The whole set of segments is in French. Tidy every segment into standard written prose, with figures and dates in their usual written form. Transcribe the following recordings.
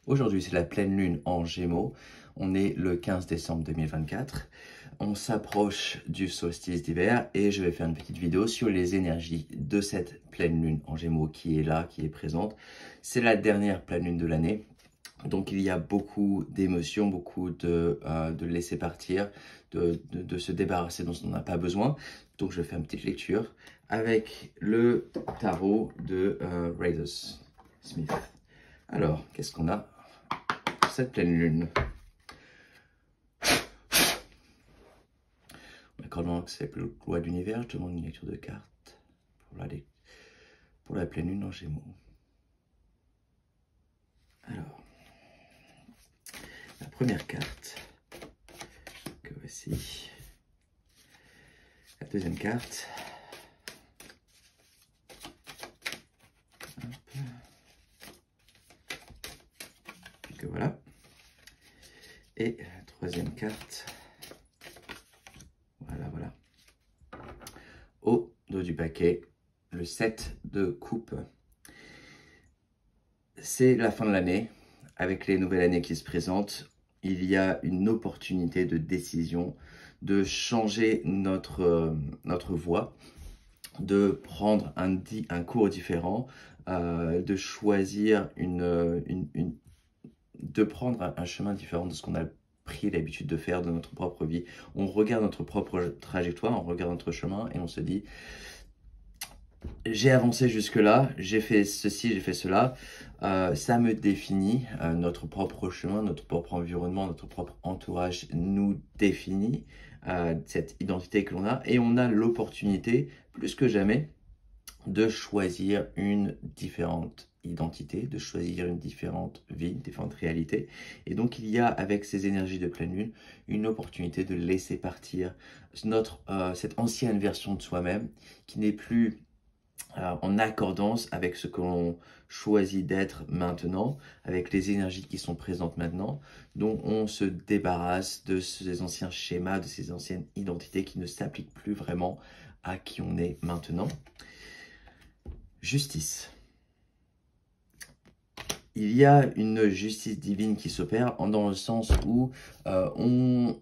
Aujourd'hui, c'est la pleine lune en Gémeaux. On est le 15 décembre 2024. On s'approche du solstice d'hiver et je vais faire une petite vidéo sur les énergies de cette pleine lune en Gémeaux qui est là, qui est présente. C'est la dernière pleine lune de l'année. Donc il y a beaucoup d'émotions, beaucoup de laisser partir, de se débarrasser dont on n'a pas besoin. Donc je fais une petite lecture avec le tarot de Rider Smith. Alors, qu'est-ce qu'on a pour cette pleine lune? Accordant que c'est le loi de l'univers, je demande une lecture de cartes pour la pleine lune en Gémeaux. Alors, la première carte, que voici. La deuxième carte. Hop. Et que voilà. Et la troisième carte. Voilà. Au dos du paquet, le 7 de coupe. C'est la fin de l'année. Avec les nouvelles années qui se présentent, il y a une opportunité de décision, de changer notre voie, de prendre un cours différent, de choisir de prendre un chemin différent de ce qu'on a pris l'habitude de faire de notre propre vie. On regarde notre propre trajectoire, on regarde notre chemin et on se dit j'ai avancé jusque-là, j'ai fait ceci, j'ai fait cela, ça me définit, notre propre chemin, notre propre environnement, notre propre entourage nous définit, cette identité que l'on a, et on a l'opportunité, plus que jamais, de choisir une différente identité, de choisir une différente vie, une différente réalité. Et donc il y a, avec ces énergies de pleine lune, une opportunité de laisser partir cette ancienne version de soi-même qui n'est plus en accordance avec ce que l'on choisit d'être maintenant, avec les énergies qui sont présentes maintenant. Donc on se débarrasse de ces anciens schémas, de ces anciennes identités qui ne s'appliquent plus vraiment à qui on est maintenant. Justice. Il y a une justice divine qui s'opère dans le sens où on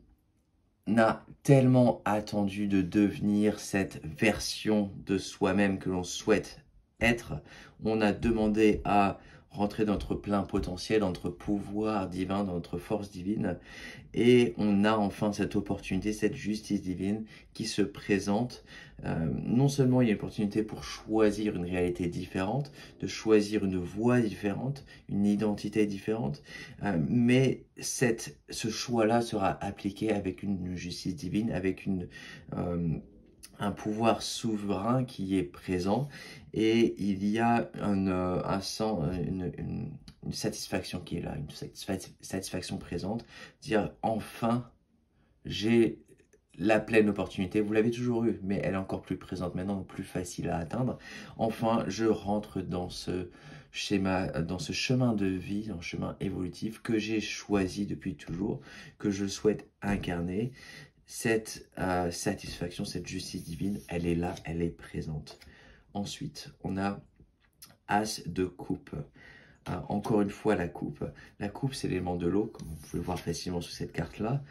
a tellement attendu de devenir cette version de soi-même que l'on souhaite être. On a demandé à rentrer dans notre plein potentiel, dans notre pouvoir divin, dans notre force divine. Et on a enfin cette opportunité, cette justice divine qui se présente. Non seulement il y a une opportunité pour choisir une réalité différente, de choisir une voie différente, une identité différente, mais ce choix-là sera appliqué avec une justice divine, avec un pouvoir souverain qui est présent, et il y a une satisfaction qui est là, une satisfaction présente, dire enfin j'ai la pleine opportunité, vous l'avez toujours eu, mais elle est encore plus présente maintenant, plus facile à atteindre. Enfin, je rentre dans ce schéma, dans ce chemin de vie, dans ce chemin évolutif que j'ai choisi depuis toujours, que je souhaite incarner. Cette satisfaction, cette justice divine, elle est là, elle est présente. Ensuite, on a As de coupe. Encore une fois, la coupe. La coupe, c'est l'élément de l'eau, comme vous pouvez le voir facilement sur cette carte-là.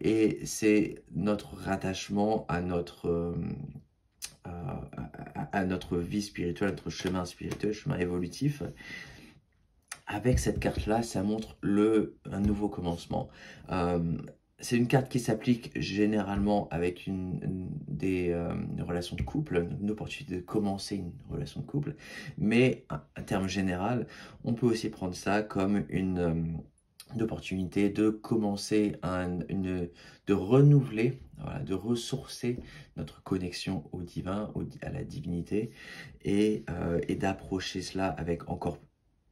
Et c'est notre rattachement à notre vie spirituelle, notre chemin spirituel, chemin évolutif. Avec cette carte-là, ça montre un nouveau commencement. C'est une carte qui s'applique généralement avec une relation de couple, une opportunité de commencer une relation de couple, mais à terme général, on peut aussi prendre ça comme une opportunité de commencer, de renouveler, voilà, de ressourcer notre connexion au divin, à la divinité, et d'approcher cela avec encore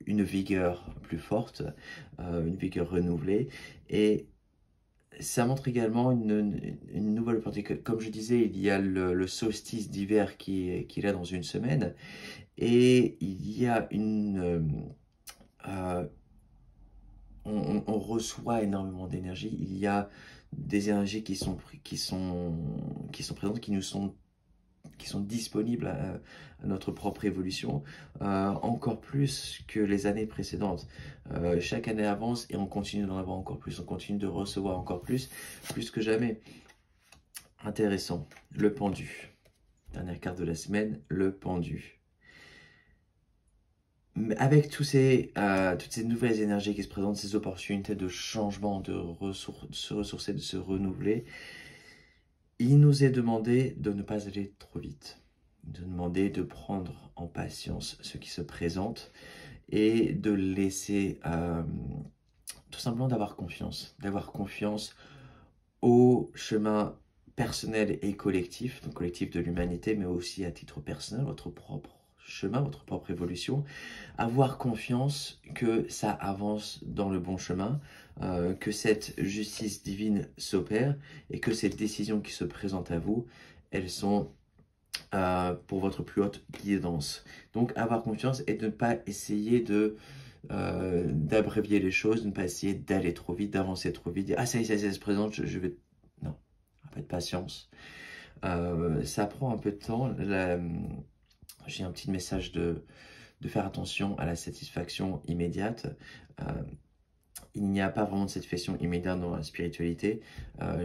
une vigueur plus forte, une vigueur renouvelée, et ça montre également une nouvelle opportunité. Comme je disais, il y a le solstice d'hiver qui est là dans une semaine. Et il y a on reçoit énormément d'énergie. Il y a des énergies qui sont présentes, qui nous sont qui sont disponibles à notre propre évolution, encore plus que les années précédentes. Chaque année avance et on continue d'en avoir encore plus, on continue de recevoir encore plus que jamais. Intéressant, le pendu. Dernière carte de la semaine, le pendu. Avec toutes ces nouvelles énergies qui se présentent, ces opportunités de changement, de se ressourcer, de se renouveler, il nous est demandé de ne pas aller trop vite, de demander de prendre en patience ce qui se présente et de laisser, tout simplement d'avoir confiance au chemin personnel et collectif, donc collectif de l'humanité, mais aussi à titre personnel, votre propre chemin, votre propre évolution, avoir confiance que ça avance dans le bon chemin, que cette justice divine s'opère et que ces décisions qui se présentent à vous, elles sont pour votre plus haute guidance. Donc avoir confiance et de ne pas essayer d'abrévier les choses, de ne pas essayer d'aller trop vite, d'avancer trop vite, dire ah ça y est, ça se présente, je vais... Non, un peu de patience. Ça prend un peu de temps. J'ai un petit message de faire attention à la satisfaction immédiate. Il n'y a pas vraiment de satisfaction immédiate dans la spiritualité.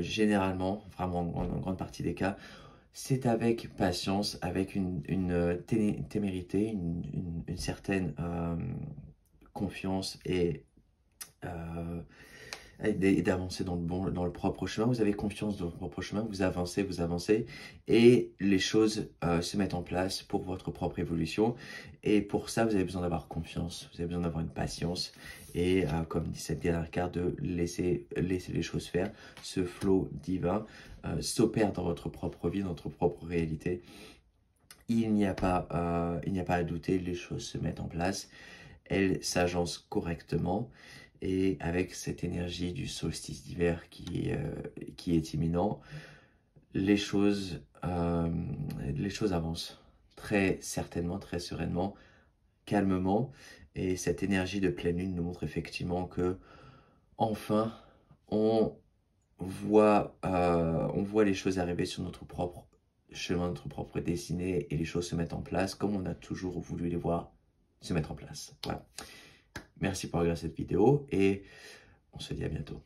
Généralement, vraiment en grande partie des cas, c'est avec patience, avec une témérité, une certaine confiance et d'avancer dans le propre chemin. Vous avez confiance dans le propre chemin, vous avancez et les choses se mettent en place pour votre propre évolution. Et pour ça, vous avez besoin d'avoir confiance, vous avez besoin d'avoir une patience et comme dit cette dernière carte, de laisser les choses faire. Ce flow divin s'opère dans votre propre vie, dans votre propre réalité. Il n'y a pas à douter, les choses se mettent en place, elles s'agencent correctement. Et avec cette énergie du solstice d'hiver qui est imminent, les choses avancent très certainement, très sereinement, calmement. Et cette énergie de pleine lune nous montre effectivement que enfin on voit les choses arriver sur notre propre chemin, notre propre destinée, et les choses se mettent en place comme on a toujours voulu les voir se mettre en place. Voilà. Merci pour regarder cette vidéo et on se dit à bientôt.